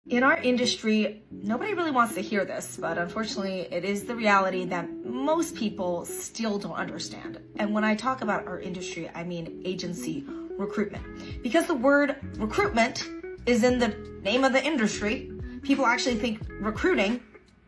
In our industry, nobody really wants to hear this, but unfortunately, it is the reality that most people still don't understand. And when I talk about our industry, I mean agency recruitment. Because the word recruitment is in the name of the industry, people actually think recruiting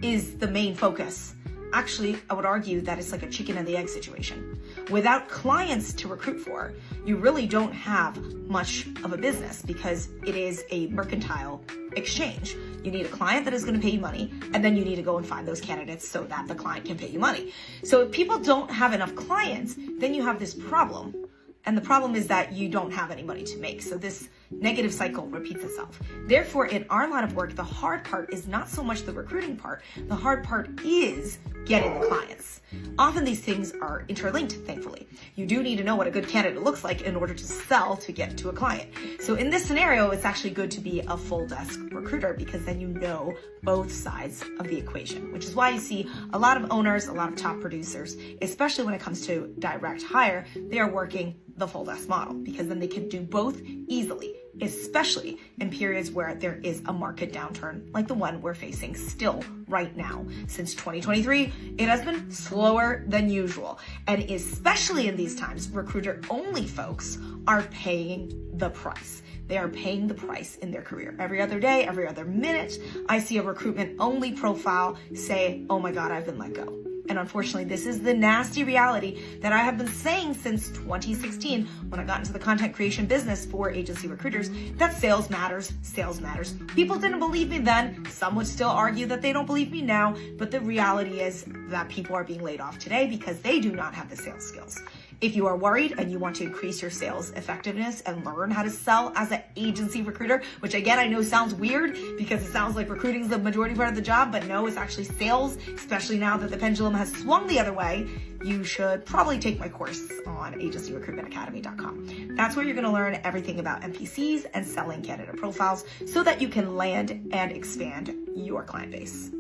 is the main focus. Actually, I would argue that it's like a chicken and the egg situation. Without clients to recruit for, you really don't have much of a business because it is a mercantile exchange. You need a client that is going to pay you money, and then you need to go and find those candidates so that the client can pay you money. So if people don't have enough clients, then you have this problem. And the problem is that you don't have any money to make. So this negative cycle repeats itself. Therefore, in our line of work, the hard part is not so much the recruiting part. The hard part is getting the clients. Often these things are interlinked, thankfully. You do need to know what a good candidate looks like in order to sell to get to a client. So in this scenario, it's actually good to be a full desk recruiter because then you know both sides of the equation, which is why you see a lot of owners, a lot of top producers, especially when it comes to direct hire, they are working the full desk model because then they can do both easily, especially in periods where there is a market downturn like the one we're facing still right now. Since 2023, it has been slower than usual. And especially in these times, recruiter-only folks are paying the price. They are paying the price in their career. Every other day, every other minute, I see a recruitment-only profile say, oh my God, I've been let go. And unfortunately, this is the nasty reality that I have been saying since 2016 when I got into the content creation business for agency recruiters, that sales matters, sales matters. People didn't believe me then. Some would still argue that they don't believe me now, but the reality is that people are being laid off today because they do not have the sales skills. If you are worried and you want to increase your sales effectiveness and learn how to sell as an agency recruiter, which again, I know sounds weird because it sounds like recruiting is the majority part of the job, but no, it's actually sales, especially now that the pendulum has swung the other way, you should probably take my course on agencyrecruitmentacademy.com. That's where you're going to learn everything about MPCs and selling candidate profiles so that you can land and expand your client base.